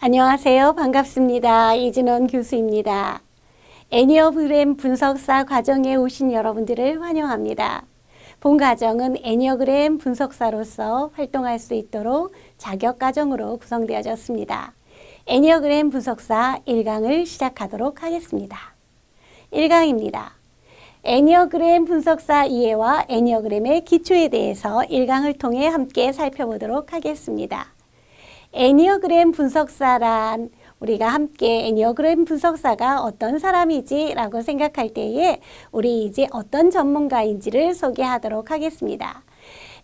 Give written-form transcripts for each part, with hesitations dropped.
안녕하세요. 반갑습니다. 이진원 교수입니다. 애니어그램 분석사 과정에 오신 여러분들을 환영합니다. 본 과정은 애니어그램 분석사로서 활동할 수 있도록 자격 과정으로 구성되어졌습니다. 애니어그램 분석사 1강을 시작하도록 하겠습니다. 1강입니다. 애니어그램 분석사 이해와 애니어그램의 기초에 대해서 1강을 통해 함께 살펴보도록 하겠습니다. 애니어그램 분석사란 우리가 함께 애니어그램 분석사가 어떤 사람이지 라고 생각할 때에 우리 이제 어떤 전문가인지를 소개하도록 하겠습니다.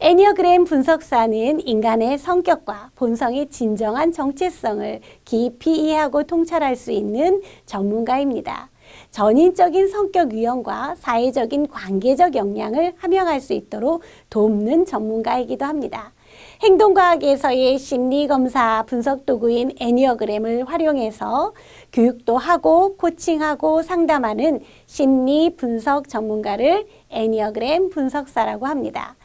애니어그램 분석사는 인간의 성격과 본성의 진정한 정체성을 깊이 이해하고 통찰할 수 있는 전문가입니다. 전인적인 성격 유형과 사회적인 관계적 역량을 함양할 수 있도록 돕는 전문가이기도 합니다. 행동과학에서의 심리검사 분석 도구인 애니어그램을 활용해서 교육도 하고 코칭하고 상담하는 심리 분석 전문가를 애니어그램 분석사라고 합니다.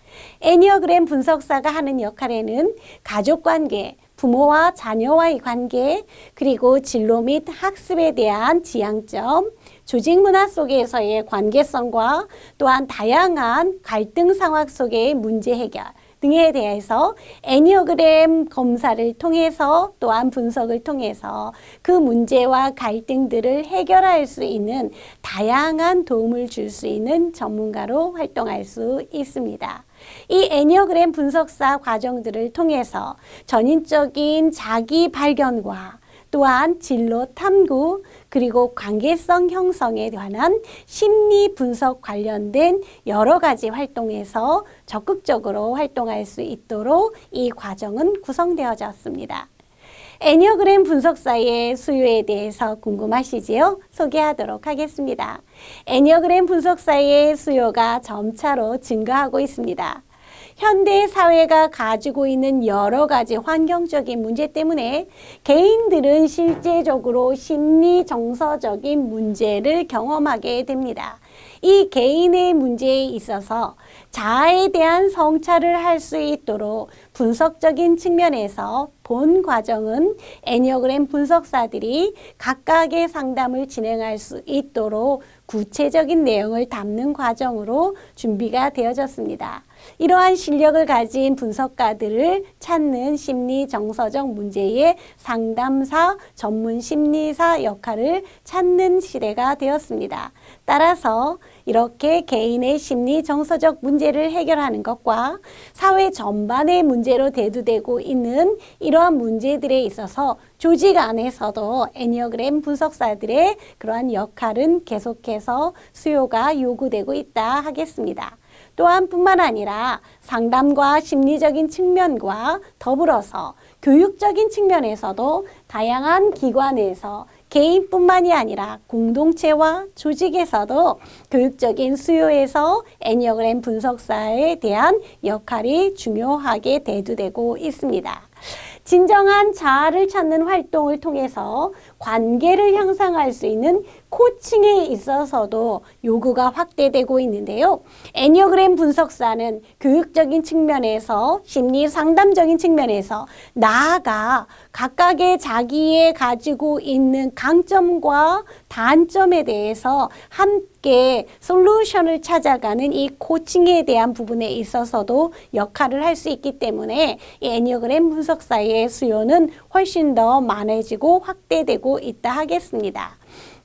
애니어그램 분석사가 하는 역할에는 가족관계, 부모와 자녀와의 관계, 그리고 진로 및 학습에 대한 지향점, 조직문화 속에서의 관계성과 또한 다양한 갈등 상황 속의 문제 해결 등에 대해서 애니어그램 검사를 통해서 또한 분석을 통해서 그 문제와 갈등들을 해결할 수 있는 다양한 도움을 줄 수 있는 전문가로 활동할 수 있습니다. 이 애니어그램 분석사 과정들을 통해서 전인적인 자기 발견과 또한 진로 탐구 그리고 관계성 형성에 관한 심리 분석 관련된 여러 가지 활동에서 적극적으로 활동할 수 있도록 이 과정은 구성되어졌습니다. 애니어그램 분석사의 수요에 대해서 궁금하시지요? 소개하도록 하겠습니다. 애니어그램 분석사의 수요가 점차로 증가하고 있습니다. 현대 사회가 가지고 있는 여러 가지 환경적인 문제 때문에 개인들은 실제적으로 심리 정서적인 문제를 경험하게 됩니다. 이 개인의 문제에 있어서 자아에 대한 성찰을 할 수 있도록 분석적인 측면에서 본 과정은 애니어그램 분석사들이 각각의 상담을 진행할 수 있도록 구체적인 내용을 담는 과정으로 준비가 되어졌습니다. 이러한 실력을 가진 분석가들을 찾는 심리 정서적 문제의 상담사, 전문 심리사 역할을 찾는 시대가 되었습니다. 따라서 이렇게 개인의 심리 정서적 문제를 해결하는 것과 사회 전반의 문제로 대두되고 있는 이러한 문제들에 있어서 조직 안에서도 애니어그램 분석사들의 그러한 역할은 계속해서 수요가 요구되고 있다 하겠습니다. 또한 뿐만 아니라 상담과 심리적인 측면과 더불어서 교육적인 측면에서도 다양한 기관에서 개인뿐만이 아니라 공동체와 조직에서도 교육적인 수요에서 애니어그램 분석사에 대한 역할이 중요하게 대두되고 있습니다. 진정한 자아를 찾는 활동을 통해서 관계를 향상할 수 있는 코칭에 있어서도 요구가 확대되고 있는데요. 애니어그램 분석사는 교육적인 측면에서 심리 상담적인 측면에서 나아가 각각의 자기의 가지고 있는 강점과 단점에 대해서 함께 솔루션을 찾아가는 이 코칭에 대한 부분에 있어서도 역할을 할 수 있기 때문에 이 애니어그램 분석사의 수요는 훨씬 더 많아지고 확대되고 있다 하겠습니다.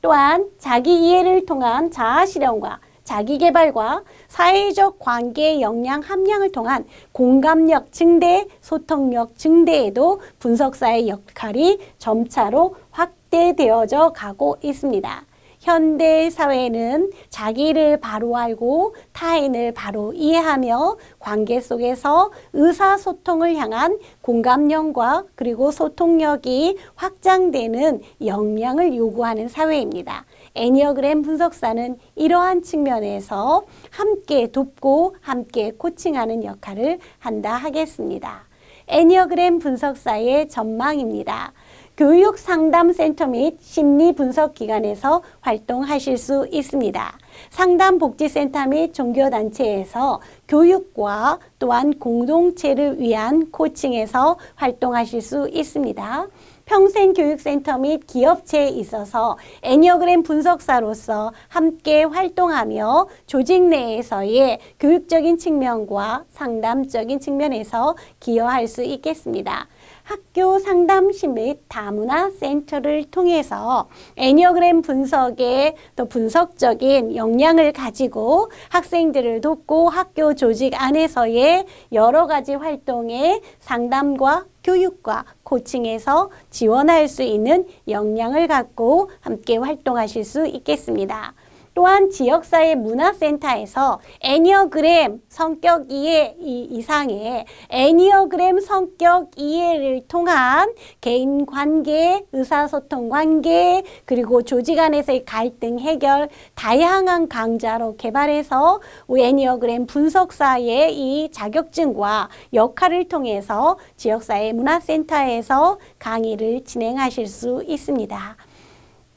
또한 자기 이해를 통한 자아 실현과 자기 개발과 사회적 관계 역량 함량을 통한 공감력 증대, 소통력 증대에도 분석사의 역할이 점차로 확대되어져 가고 있습니다. 현대 사회는 자기를 바로 알고 타인을 바로 이해하며 관계 속에서 의사소통을 향한 공감력과 그리고 소통력이 확장되는 역량을 요구하는 사회입니다. 애니어그램 분석사는 이러한 측면에서 함께 돕고 함께 코칭하는 역할을 한다 하겠습니다. 애니어그램 분석사의 전망입니다. 교육상담센터 및 심리분석기관에서 활동하실 수 있습니다. 상담복지센터 및 종교단체에서 교육과 또한 공동체를 위한 코칭에서 활동하실 수 있습니다. 평생교육센터 및 기업체에 있어서 애니어그램 분석사로서 함께 활동하며 조직 내에서의 교육적인 측면과 상담적인 측면에서 기여할 수 있겠습니다. 학교 상담실 및 다문화 센터를 통해서 애니어그램 분석에 또 분석적인 역량을 가지고 학생들을 돕고 학교 조직 안에서의 여러 가지 활동에 상담과 교육과 코칭에서 지원할 수 있는 역량을 갖고 함께 활동하실 수 있겠습니다. 또한 지역사회 문화센터에서 애니어그램 성격 이해 이상의 애니어그램 성격 이해를 통한 개인 관계, 의사소통 관계, 그리고 조직 안에서의 갈등 해결 다양한 강좌로 개발해서 애니어그램 분석사의 이 자격증과 역할을 통해서 지역사회 문화센터에서 강의를 진행하실 수 있습니다.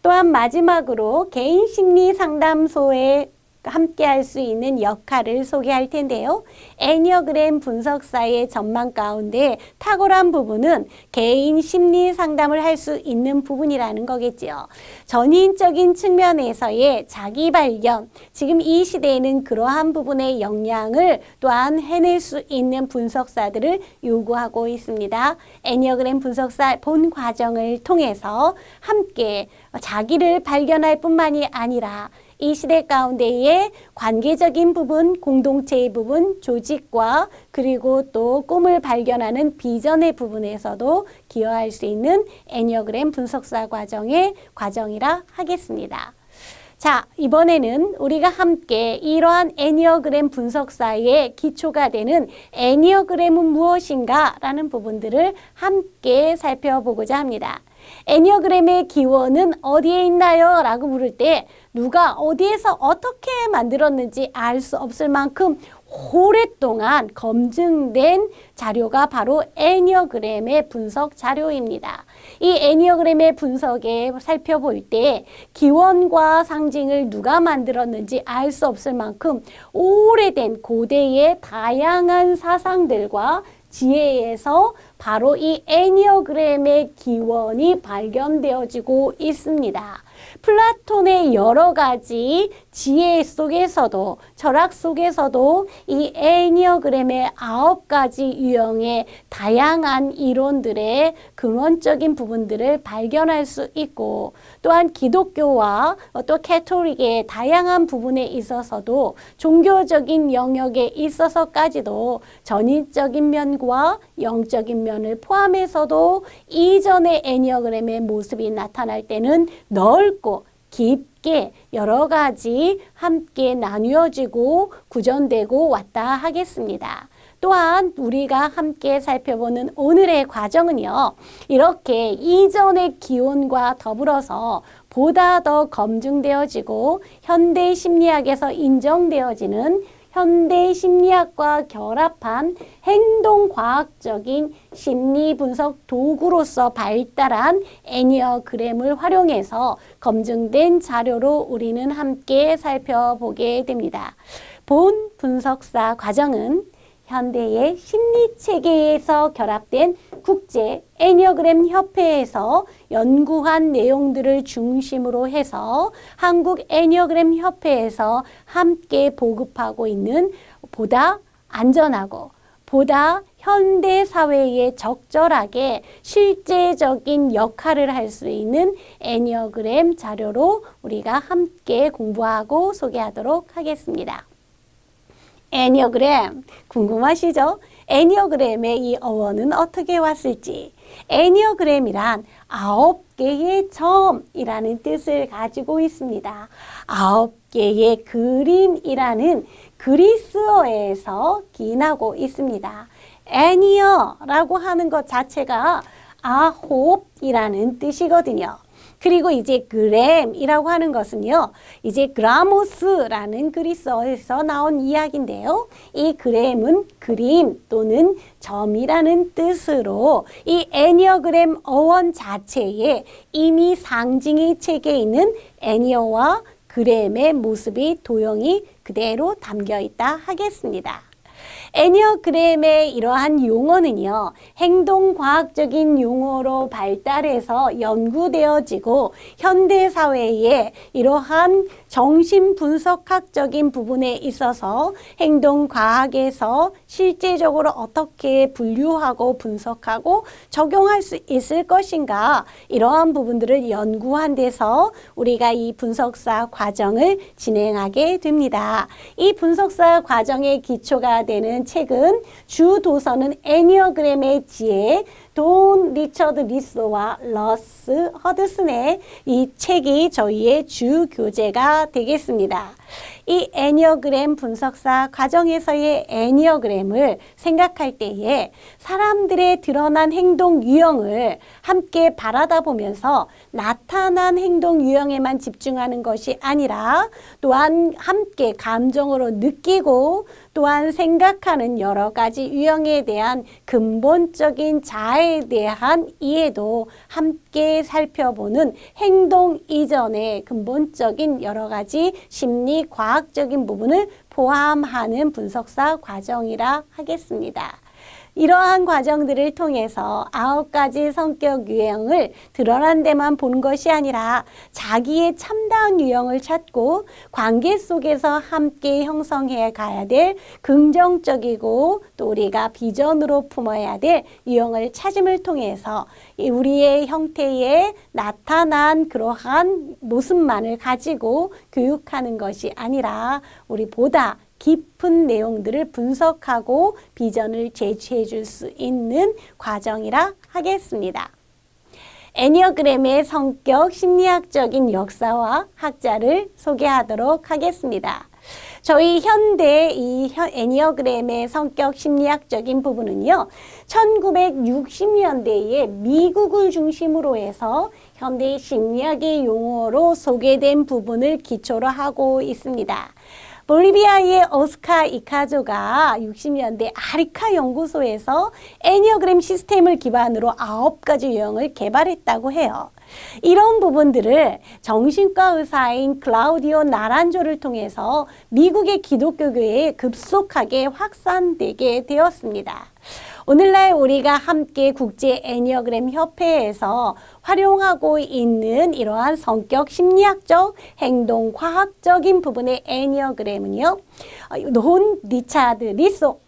또한 마지막으로 개인 심리 상담소에 함께 할 수 있는 역할을 소개할 텐데요. 애니어그램 분석사의 전망 가운데 탁월한 부분은 개인 심리 상담을 할 수 있는 부분이라는 거겠죠. 전인적인 측면에서의 자기 발견, 지금 이 시대에는 그러한 부분의 역량을 또한 해낼 수 있는 분석사들을 요구하고 있습니다. 애니어그램 분석사 본 과정을 통해서 함께 자기를 발견할 뿐만이 아니라 이 시대 가운데의 관계적인 부분, 공동체의 부분, 조직과 그리고 또 꿈을 발견하는 비전의 부분에서도 기여할 수 있는 애니어그램 분석사 과정의 과정이라 하겠습니다. 자, 이번에는 우리가 함께 이러한 애니어그램 분석사의 기초가 되는 애니어그램은 무엇인가 라는 부분들을 함께 살펴보고자 합니다. 애니어그램의 기원은 어디에 있나요? 라고 물을 때 누가 어디에서 어떻게 만들었는지 알 수 없을 만큼 오랫동안 검증된 자료가 바로 애니어그램의 분석 자료입니다. 이 애니어그램의 분석에 살펴볼 때 기원과 상징을 누가 만들었는지 알 수 없을 만큼 오래된 고대의 다양한 사상들과 지혜에서 바로 이 애니어그램의 기원이 발견되어지고 있습니다. 플라톤의 여러 가지 지혜 속에서도 철학 속에서도 이 애니어그램의 9가지 유형의 다양한 이론들의 근원적인 부분들을 발견할 수 있고 또한 기독교와 또 캐톨릭의 다양한 부분에 있어서도 종교적인 영역에 있어서까지도 전인적인 면과 영적인 면을 포함해서도 이전의 애니어그램의 모습이 나타날 때는 넓고 깊게 여러 가지 함께 나뉘어지고 구전되고 왔다 하겠습니다. 또한 우리가 함께 살펴보는 오늘의 과정은요. 이렇게 이전의 기원과 더불어서 보다 더 검증되어지고 현대 심리학에서 인정되어지는 현대 심리학과 결합한 행동과학적인 심리분석 도구로서 발달한 애니어그램을 활용해서 검증된 자료로 우리는 함께 살펴보게 됩니다. 본 분석사 과정은 현대의 심리체계에서 결합된 국제 애니어그램 협회에서 연구한 내용들을 중심으로 해서 한국 애니어그램 협회에서 함께 보급하고 있는 보다 안전하고 보다 현대 사회에 적절하게 실제적인 역할을 할 수 있는 애니어그램 자료로 우리가 함께 공부하고 소개하도록 하겠습니다. 애니어그램 궁금하시죠? 애니어그램의 이 어원은 어떻게 왔을지. 애니어그램이란 9개의 점이라는 뜻을 가지고 있습니다. 9개의 그림이라는 그리스어에서 기인하고 있습니다. 애니어라고 하는 것 자체가 아홉이라는 뜻이거든요. 그리고 이제 그램이라고 하는 것은요. 이제 그라모스라는 그리스어에서 나온 이야기인데요. 이 그램은 그림 또는 점이라는 뜻으로 이 애니어그램 어원 자체에 이미 상징의 책에 있는 애니어와 그램의 모습이 도형이 그대로 담겨 있다 하겠습니다. 애니어그램의 이러한 용어는요, 행동과학적인 용어로 발달해서 연구되어지고 현대사회에 이러한 정신분석학적인 부분에 있어서 행동과학에서 실제적으로 어떻게 분류하고 분석하고 적용할 수 있을 것인가, 이러한 부분들을 연구한 데서 우리가 이 분석사 과정을 진행하게 됩니다. 이 분석사 과정의 기초가 되는 책은 주 도서는 애니어그램의 지혜, 돈 리처드 리소와 러스 허드슨의 이 책이 저희의 주 교재가 되겠습니다. 이 애니어그램 분석사 과정에서의 애니어그램을 생각할 때에 사람들의 드러난 행동 유형을 함께 바라다 보면서 나타난 행동 유형에만 집중하는 것이 아니라 또한 함께 감정으로 느끼고 또한 생각하는 여러 가지 유형에 대한 근본적인 자아에 대한 이해도 함께 살펴보는 행동 이전의 근본적인 여러 가지 심리 과학적인 부분을 포함하는 분석사 과정이라 하겠습니다. 이러한 과정들을 통해서 9가지 성격 유형을 드러난 데만 본 것이 아니라 자기의 참다운 유형을 찾고 관계 속에서 함께 형성해 가야 될 긍정적이고 또 우리가 비전으로 품어야 될 유형을 찾음을 통해서 우리의 형태에 나타난 그러한 모습만을 가지고 교육하는 것이 아니라 우리 보다 깊은 내용들을 분석하고 비전을 제시해 줄 수 있는 과정이라 하겠습니다. 애니어그램의 성격 심리학적인 역사와 학자를 소개하도록 하겠습니다. 저희 현대 이 애니어그램의 성격 심리학적인 부분은요, 1960년대에 미국을 중심으로 해서 현대 심리학의 용어로 소개된 부분을 기초로 하고 있습니다. 볼리비아의 오스카 이카조가 60년대 아리카 연구소에서 애니어그램 시스템을 기반으로 9가지 유형을 개발했다고 해요. 이런 부분들을 정신과 의사인 클라우디오 나란조를 통해서 미국의 기독교교회에 급속하게 확산되게 되었습니다. 오늘날 우리가 함께 국제 애니어그램 협회에서 활용하고 있는 이러한 성격 심리학적 행동 과학적인 부분의 애니어그램은요, 돈 리차드 리소,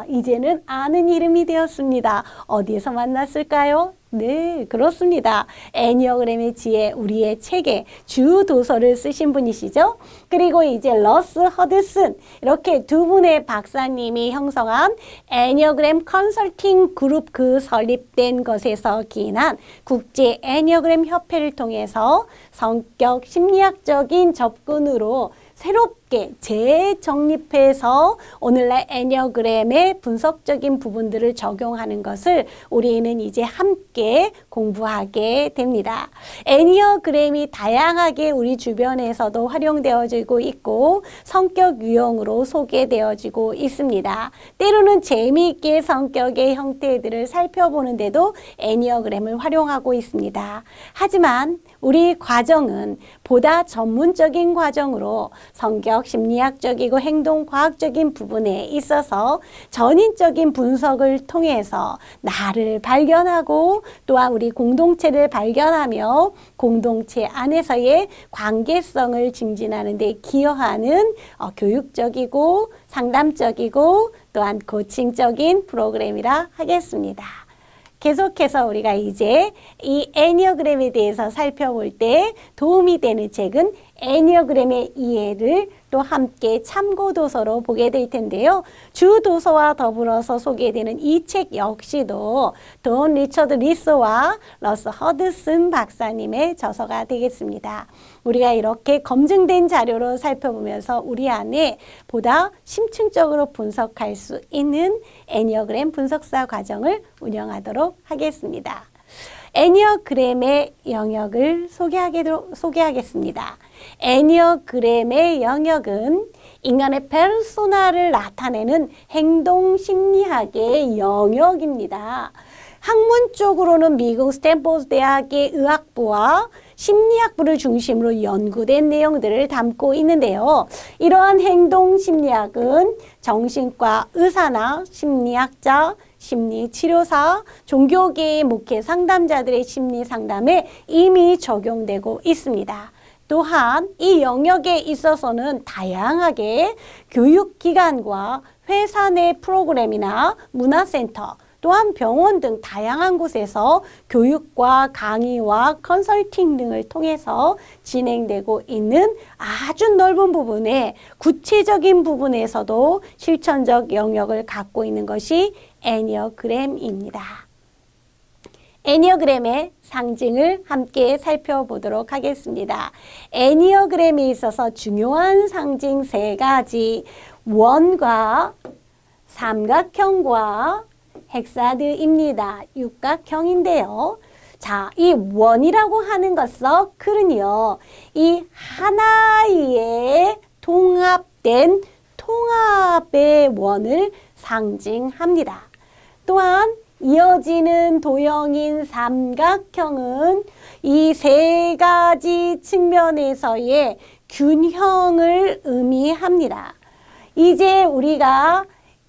이제는 아는 이름이 되었습니다. 어디에서 만났을까요? 네, 그렇습니다. 애니어그램의 지혜, 우리의 책에 주 도서를 쓰신 분이시죠. 그리고 이제 러스 허드슨, 이렇게 두 분의 박사님이 형성한 애니어그램 컨설팅 그룹 그 설립된 것에서 기인한 국제 애니어그램 협회를 통해서 성격 심리학적인 접근으로 새롭게 재정립해서 오늘날 애니어그램의 분석적인 부분들을 적용하는 것을 우리는 이제 함께 공부하게 됩니다. 애니어그램이 다양하게 우리 주변에서도 활용되어지고 있고 성격 유형으로 소개되어지고 있습니다. 때로는 재미있게 성격의 형태들을 살펴보는데도 애니어그램을 활용하고 있습니다. 하지만 우리 과정은 보다 전문적인 과정으로 성격 심리학적이고 행동과학적인 부분에 있어서 전인적인 분석을 통해서 나를 발견하고 또한 우리 공동체를 발견하며 공동체 안에서의 관계성을 증진하는 데 기여하는 교육적이고 상담적이고 또한 코칭적인 프로그램이라 하겠습니다. 계속해서 우리가 이제 이 애니어그램에 대해서 살펴볼 때 도움이 되는 책은 애니어그램의 이해를 또 함께 참고 도서로 보게 될 텐데요. 주 도서와 더불어서 소개되는 이 책 역시도 돈 리처드 리소와 러스 허드슨 박사님의 저서가 되겠습니다. 우리가 이렇게 검증된 자료로 살펴보면서 우리 안에 보다 심층적으로 분석할 수 있는 애니어그램 분석사 과정을 운영하도록 하겠습니다. 애니어그램의 영역을 소개하겠습니다. 애니어그램의 영역은 인간의 페르소나를 나타내는 행동심리학의 영역입니다. 학문적으로는 미국 스탠포드 대학의 의학부와 심리학부를 중심으로 연구된 내용들을 담고 있는데요. 이러한 행동 심리학은 정신과 의사나 심리학자, 심리치료사, 종교계의 목회 상담자들의 심리 상담에 이미 적용되고 있습니다. 또한 이 영역에 있어서는 다양하게 교육기관과 회사 내 프로그램이나 문화센터, 또한 병원 등 다양한 곳에서 교육과 강의와 컨설팅 등을 통해서 진행되고 있는 아주 넓은 부분에 구체적인 부분에서도 실천적 영역을 갖고 있는 것이 애니어그램입니다. 애니어그램의 상징을 함께 살펴보도록 하겠습니다. 애니어그램에 있어서 중요한 상징 세 가지, 원과 삼각형과 헥사드입니다. 육각형인데요. 자, 이 원이라고 하는 것, 서클은요, 이 하나의 통합된 통합의 원을 상징합니다. 또한 이어지는 도형인 삼각형은 이 세 가지 측면에서의 균형을 의미합니다. 이제 우리가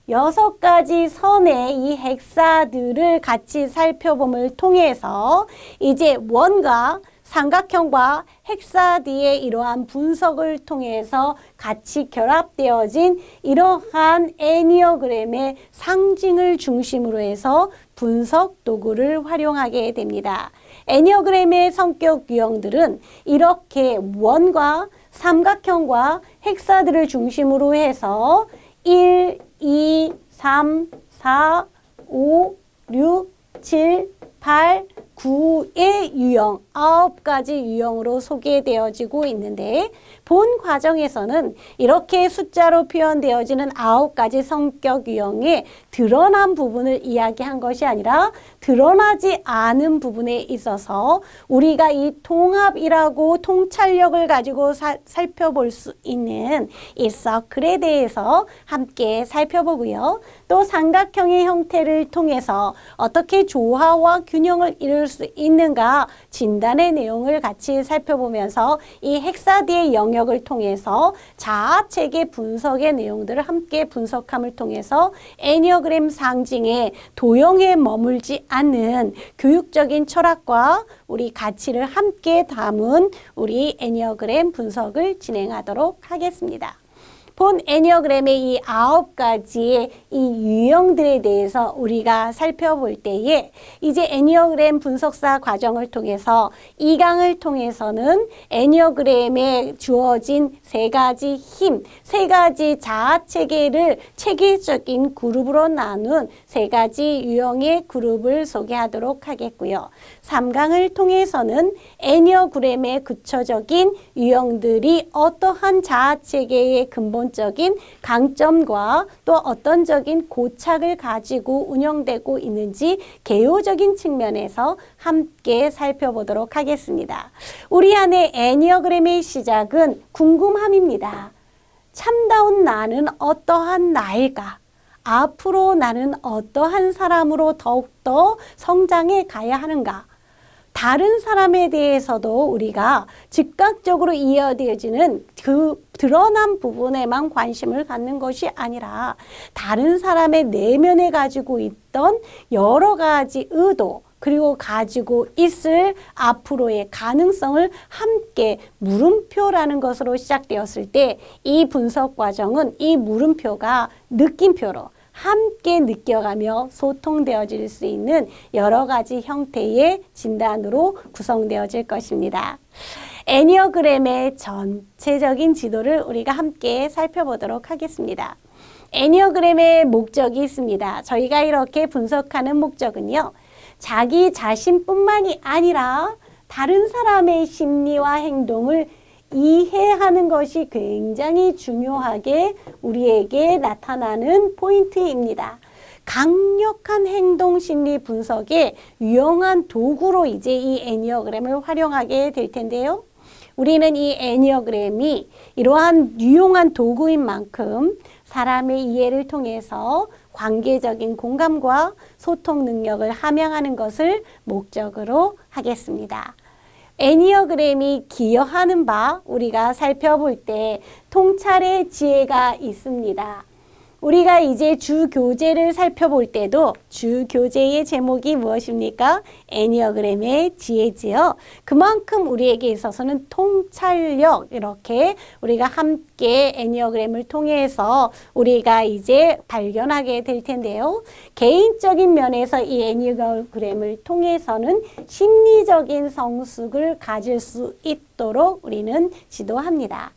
6가지 선의 이 헥사드를 같이 살펴봄을 통해서 이제 원과 삼각형과 헥사드의 이러한 분석을 통해서 같이 결합되어진 이러한 애니어그램의 상징을 중심으로 해서 분석 도구를 활용하게 됩니다. 애니어그램의 성격 유형들은 이렇게 원과 삼각형과 헥사드를 중심으로 해서 1, 2, 3, 4, 5, 6, 7, 8, 9의 유형, 9가지 유형으로 소개되어지고 있는데 본 과정에서는 이렇게 숫자로 표현되어지는 9가지 성격 유형의 드러난 부분을 이야기한 것이 아니라 드러나지 않은 부분에 있어서 우리가 이 통합이라고 통찰력을 가지고 살펴볼 수 있는 이 서클에 대해서 함께 살펴보고요. 또 삼각형의 형태를 통해서 어떻게 조화와 균형을 이룰 수 있는가 진단의 내용을 같이 살펴보면서 이 헥사드의 영역을 통해서 자아체계 분석의 내용들을 함께 분석함을 통해서 애니어그램 상징의 도형에 머물지 않는 교육적인 철학과 우리 가치를 함께 담은 우리 애니어그램 분석을 진행하도록 하겠습니다. 본 애니어그램의 이 9가지의 이 유형들에 대해서 우리가 살펴볼 때에 이제 애니어그램 분석사 과정을 통해서 2강을 통해서는 애니어그램에 주어진 3가지 힘, 3가지 자아체계를 체계적인 그룹으로 나눈 3가지 유형의 그룹을 소개하도록 하겠고요. 3강을 통해서는 애니어그램의 구체적인 유형들이 어떠한 자아체계의 근본적인 강점과 또 어떤적인 고착을 가지고 운영되고 있는지 개요적인 측면에서 함께 살펴보도록 하겠습니다. 우리 안에 애니어그램의 시작은 궁금함입니다. 참다운 나는 어떠한 나일까? 앞으로 나는 어떠한 사람으로 더욱더 성장해 가야 하는가? 다른 사람에 대해서도 우리가 즉각적으로 이어되어지는 그 드러난 부분에만 관심을 갖는 것이 아니라 다른 사람의 내면에 가지고 있던 여러 가지 의도 그리고 가지고 있을 앞으로의 가능성을 함께 물음표라는 것으로 시작되었을 때 이 분석 과정은 이 물음표가 느낌표로 함께 느껴가며 소통되어질 수 있는 여러 가지 형태의 진단으로 구성되어질 것입니다. 애니어그램의 전체적인 지도를 우리가 함께 살펴보도록 하겠습니다. 애니어그램의 목적이 있습니다. 저희가 이렇게 분석하는 목적은요. 자기 자신뿐만이 아니라 다른 사람의 심리와 행동을 이해하는 것이 굉장히 중요하게 우리에게 나타나는 포인트입니다. 강력한 행동 심리 분석의 유용한 도구로 이제 이 애니어그램을 활용하게 될 텐데요. 우리는 이 애니어그램이 이러한 유용한 도구인 만큼 사람의 이해를 통해서 관계적인 공감과 소통 능력을 함양하는 것을 목적으로 하겠습니다. 애니어그램이 기여하는 바 우리가 살펴볼 때 통찰의 지혜가 있습니다. 우리가 이제 주교재를 살펴볼 때도 주교재의 제목이 무엇입니까? 애니어그램의 지혜지요. 그만큼 우리에게 있어서는 통찰력, 이렇게 우리가 함께 애니어그램을 통해서 우리가 이제 발견하게 될 텐데요. 개인적인 면에서 이 애니어그램을 통해서는 심리적인 성숙을 가질 수 있도록 우리는 지도합니다.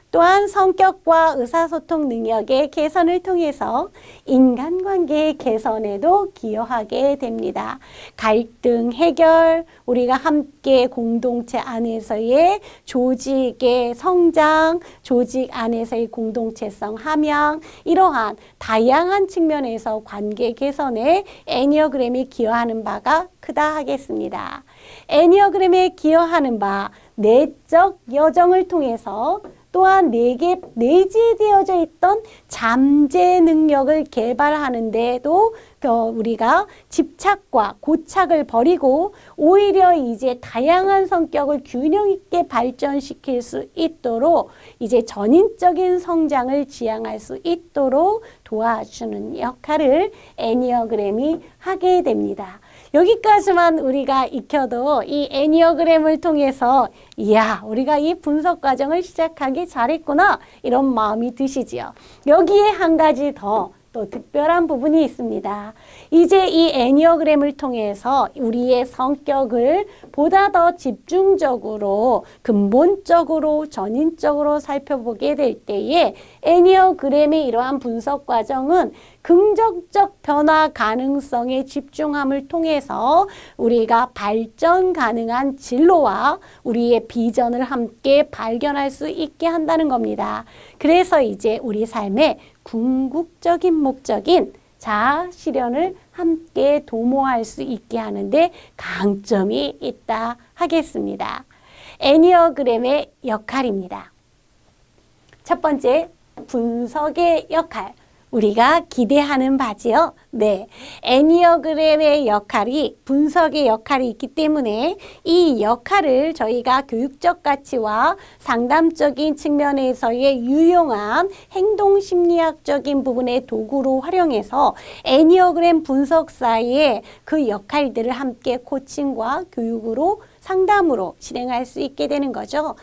또한 성격과 의사소통 능력의 개선을 통해서 인간관계의 개선에도 기여하게 됩니다. 갈등 해결, 우리가 함께 공동체 안에서의 조직의 성장, 조직 안에서의 공동체성 함양, 이러한 다양한 측면에서 관계 개선에 애니어그램이 기여하는 바가 크다 하겠습니다. 애니어그램에 기여하는 바 내적 여정을 통해서 또한 내재되어져 있던 잠재 능력을 개발하는 데도 우리가 집착과 고착을 버리고 오히려 이제 다양한 성격을 균형 있게 발전시킬 수 있도록 이제 전인적인 성장을 지향할 수 있도록 도와주는 역할을 애니어그램이 하게 됩니다. 여기까지만 우리가 익혀도 이 애니어그램을 통해서 이야, 우리가 이 분석 과정을 시작하기 잘했구나, 이런 마음이 드시지요. 여기에 한 가지 더 또 특별한 부분이 있습니다. 이제 이 애니어그램을 통해서 우리의 성격을 보다 더 집중적으로 근본적으로 전인적으로 살펴보게 될 때에 애니어그램의 이러한 분석 과정은 긍정적 변화 가능성에 집중함을 통해서 우리가 발전 가능한 진로와 우리의 비전을 함께 발견할 수 있게 한다는 겁니다. 그래서 이제 우리 삶의 궁극적인 목적인 자아 실현을 함께 도모할 수 있게 하는데 강점이 있다 하겠습니다. 애니어그램의 역할입니다. 첫 번째, 분석의 역할. 우리가 기대하는 바지요. 네, 애니어그램의 역할이 분석의 역할이 있기 때문에 이 역할을 저희가 교육적 가치와 상담적인 측면에서의 유용한 행동심리학적인 부분의 도구로 활용해서 애니어그램 분석사의 그 역할들을 함께 코칭과 교육으로 상담으로 진행할 수 있게 되는 거죠.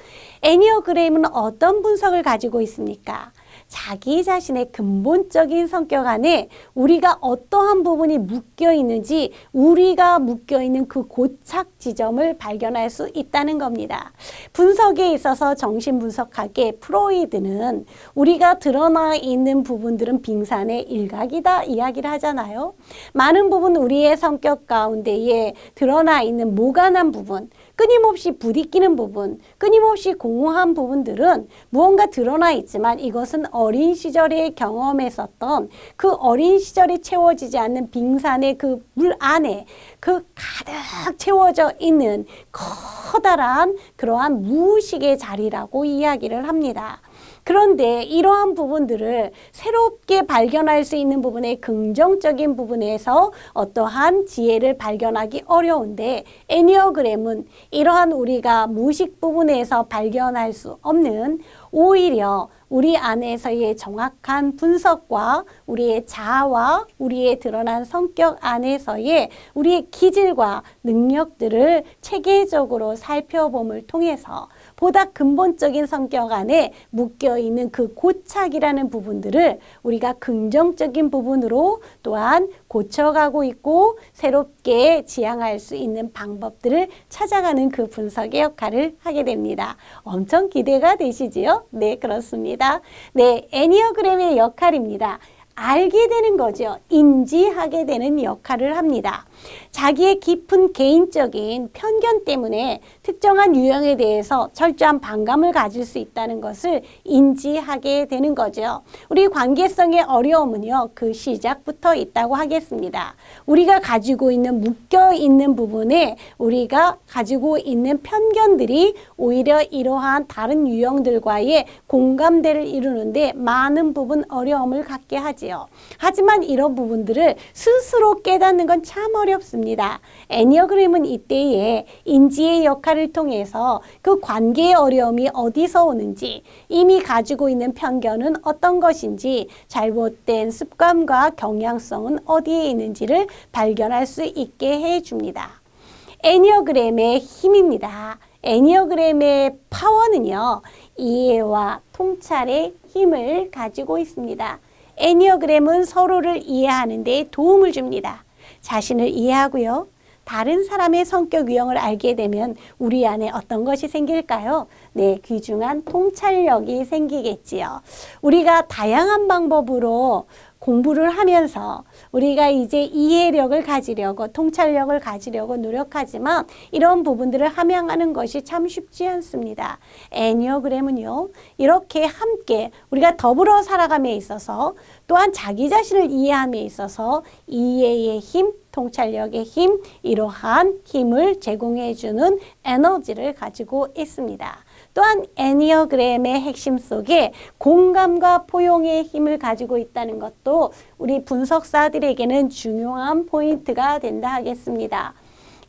애니어그램은 어떤 분석을 가지고 있습니까? 자기 자신의 근본적인 성격 안에 우리가 어떠한 부분이 묶여 있는지 우리가 묶여 있는 그 고착 지점을 발견할 수 있다는 겁니다. 분석에 있어서 정신분석학의 프로이드는 우리가 드러나 있는 부분들은 빙산의 일각이다 이야기를 하잖아요. 많은 부분 우리의 성격 가운데에 드러나 있는 모관한 부분, 끊임없이 부딪히는 부분, 끊임없이 공허한 부분들은 무언가 드러나 있지만 이것은 어린 시절에 경험했었던 그 어린 시절에 채워지지 않는 빙산의 그 물 안에 그 가득 채워져 있는 커다란 그러한 무의식의 자리라고 이야기를 합니다. 그런데 이러한 부분들을 새롭게 발견할 수 있는 부분의 긍정적인 부분에서 어떠한 지혜를 발견하기 어려운데 애니어그램은 이러한 우리가 무의식 부분에서 발견할 수 없는 오히려 우리 안에서의 정확한 분석과 우리의 자아와 우리의 드러난 성격 안에서의 우리의 기질과 능력들을 체계적으로 살펴봄을 통해서 보다 근본적인 성격 안에 묶여있는 그 고착이라는 부분들을 우리가 긍정적인 부분으로 또한 고쳐가고 있고 새롭게 지향할 수 있는 방법들을 찾아가는 그 분석의 역할을 하게 됩니다. 엄청 기대가 되시지요? 네, 그렇습니다. 네, 애니어그램의 역할입니다. 알게 되는 거죠. 인지하게 되는 역할을 합니다. 자기의 깊은 개인적인 편견 때문에 특정한 유형에 대해서 철저한 반감을 가질 수 있다는 것을 인지하게 되는 거죠. 우리 관계성의 어려움은요, 그 시작부터 있다고 하겠습니다. 우리가 가지고 있는 묶여있는 부분에 우리가 가지고 있는 편견들이 오히려 이러한 다른 유형들과의 공감대를 이루는데 많은 부분 어려움을 갖게 하지요. 하지만 이런 부분들을 스스로 깨닫는 건 참 어렵습니다. 애니어그램은 이때에 인지의 역할을 대화를 통해서 그 관계의 어려움이 어디서 오는지, 이미 가지고 있는 편견은 어떤 것인지, 잘못된 습관과 경향성은 어디에 있는지를 발견할 수 있게 해줍니다. 애니어그램의 힘입니다. 애니어그램의 파워는요, 이해와 통찰의 힘을 가지고 있습니다. 애니어그램은 서로를 이해하는 데 도움을 줍니다. 자신을 이해하고요. 다른 사람의 성격 유형을 알게 되면 우리 안에 어떤 것이 생길까요? 네, 귀중한 통찰력이 생기겠지요. 우리가 다양한 방법으로 공부를 하면서 우리가 이제 이해력을 가지려고, 통찰력을 가지려고 노력하지만 이런 부분들을 함양하는 것이 참 쉽지 않습니다. 애니어그램은요, 이렇게 함께 우리가 더불어 살아감에 있어서, 또한 자기 자신을 이해함에 있어서 이해의 힘, 통찰력의 힘, 이러한 힘을 제공해주는 에너지를 가지고 있습니다. 또한 애니어그램의 핵심 속에 공감과 포용의 힘을 가지고 있다는 것도 우리 분석사들에게는 중요한 포인트가 된다 하겠습니다.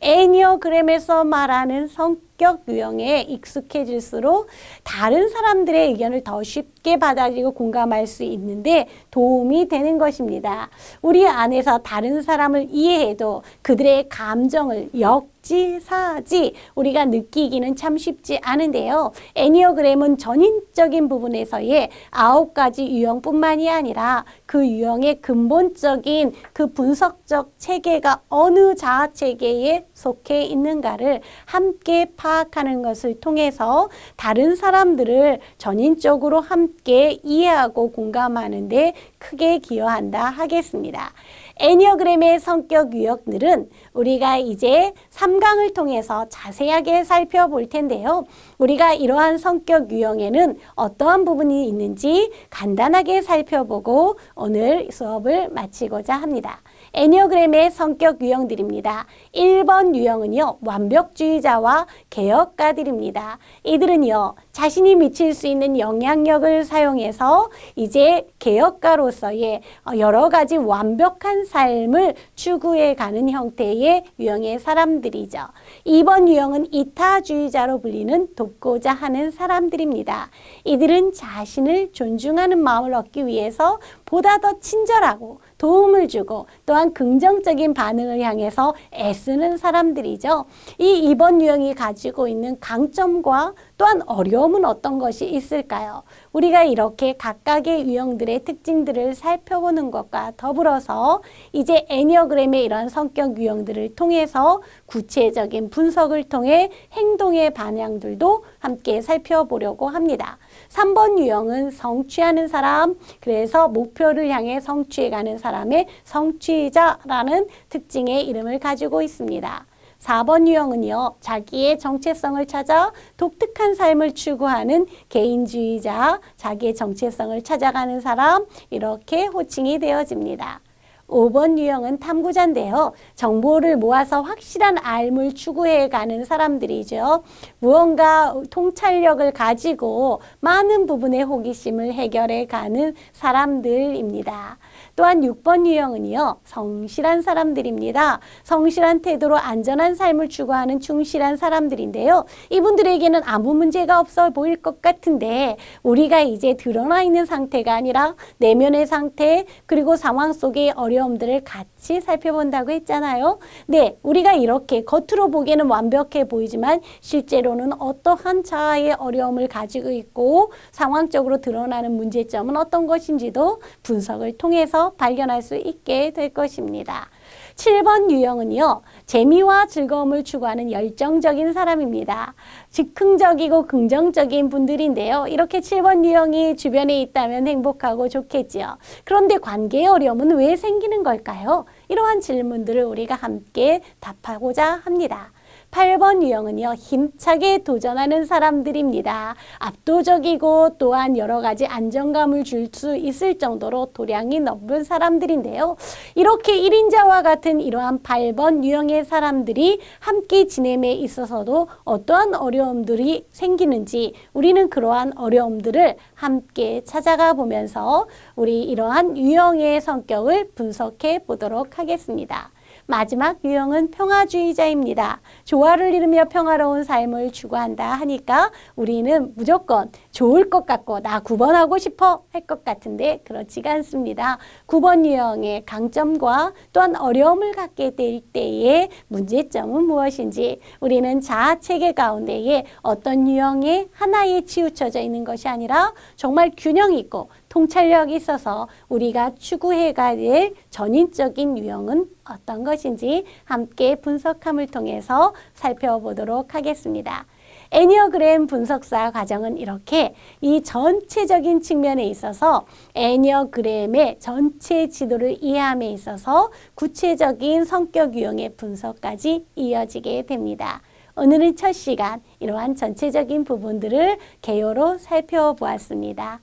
애니어그램에서 말하는 성격 유형에 익숙해질수록 다른 사람들의 의견을 더 쉽게 받아들이고 공감할 수 있는데 도움이 되는 것입니다. 우리 안에서 다른 사람을 이해해도 그들의 감정을 역지사지 우리가 느끼기는 참 쉽지 않은데요. 애니어그램은 전인적인 부분에서의 9가지 유형뿐만이 아니라 그 유형의 근본적인 그 분석적 체계가 어느 자아 체계에 속해 있는가를 함께 파악하는 것을 통해서 다른 사람들을 전인적으로 함께 이해하고 공감하는 데 크게 기여한다 하겠습니다. 애니어그램의 성격 유형들은 우리가 이제 3강을 통해서 자세하게 살펴볼 텐데요. 우리가 이러한 성격 유형에는 어떠한 부분이 있는지 간단하게 살펴보고 오늘 수업을 마치고자 합니다. 애니어그램의 성격 유형들입니다. 1번 유형은요, 완벽주의자와 개혁가들입니다. 이들은요, 자신이 미칠 수 있는 영향력을 사용해서 이제 개혁가로서의 여러 가지 완벽한 삶을 추구해 가는 형태의 유형의 사람들이죠. 2번 유형은 이타주의자로 불리는 돕고자 하는 사람들입니다. 이들은 자신을 존중하는 마음을 얻기 위해서 보다 더 친절하고 도움을 주고 또한 긍정적인 반응을 향해서 애쓰는 사람들이죠. 이 2번 유형이 가지고 있는 강점과 또한 어려움은 어떤 것이 있을까요? 우리가 이렇게 각각의 유형들의 특징들을 살펴보는 것과 더불어서 이제 애니어그램의 이러한 성격 유형들을 통해서 구체적인 분석을 통해 행동의 방향들도 함께 살펴보려고 합니다. 3번 유형은 성취하는 사람, 그래서 목표를 향해 성취해가는 사람의 성취자라는 특징의 이름을 가지고 있습니다. 4번 유형은요, 자기의 정체성을 찾아 독특한 삶을 추구하는 개인주의자, 자기의 정체성을 찾아가는 사람, 이렇게 호칭이 되어집니다. 5번 유형은 탐구자인데요. 정보를 모아서 확실한 알을 추구해 가는 사람들이죠. 무언가 통찰력을 가지고 많은 부분의 호기심을 해결해 가는 사람들입니다. 또한 6번 유형은요, 성실한 사람들입니다. 성실한 태도로 안전한 삶을 추구하는 충실한 사람들인데요. 이분들에게는 아무 문제가 없어 보일 것 같은데 우리가 이제 드러나 있는 상태가 아니라 내면의 상태 그리고 상황 속의 어려움들을 같이 살펴본다고 했잖아요. 네, 우리가 이렇게 겉으로 보기에는 완벽해 보이지만 실제로는 어떠한 자아의 어려움을 가지고 있고 상황적으로 드러나는 문제점은 어떤 것인지도 분석을 통해서 발견할 수 있게 될 것입니다. 7번 유형은요, 재미와 즐거움을 추구하는 열정적인 사람입니다. 즉흥적이고 긍정적인 분들인데요. 이렇게 7번 유형이 주변에 있다면 행복하고 좋겠지요. 그런데 관계의 어려움은 왜 생기는 걸까요? 이러한 질문들을 우리가 함께 답하고자 합니다. 8번 유형은요, 힘차게 도전하는 사람들입니다. 압도적이고 또한 여러 가지 안정감을 줄 수 있을 정도로 도량이 넓은 사람들인데요. 이렇게 1인자와 같은 이러한 8번 유형의 사람들이 함께 지냄에 있어서도 어떠한 어려움들이 생기는지 우리는 그러한 어려움들을 함께 찾아가 보면서 우리 이러한 유형의 성격을 분석해 보도록 하겠습니다. 마지막 유형은 평화주의자입니다. 조화를 이루며 평화로운 삶을 추구한다 하니까 우리는 무조건 좋을 것 같고 나 9번 하고 싶어 할 것 같은데 그렇지가 않습니다. 9번 유형의 강점과 또한 어려움을 갖게 될 때의 문제점은 무엇인지 우리는 자아체계 가운데에 어떤 유형의 하나에 치우쳐져 있는 것이 아니라 정말 균형 있고 통찰력이 있어서 우리가 추구해가야 될 전인적인 유형은 어떤 것인지 함께 분석함을 통해서 살펴보도록 하겠습니다. 애니어그램 분석사 과정은 이렇게 이 전체적인 측면에 있어서 애니어그램의 전체 지도를 이해함에 있어서 구체적인 성격 유형의 분석까지 이어지게 됩니다. 오늘은 첫 시간 이러한 전체적인 부분들을 개요로 살펴보았습니다.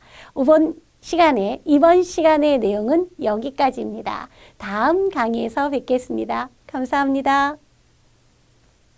이번 시간의 내용은 여기까지입니다. 다음 강의에서 뵙겠습니다. 감사합니다.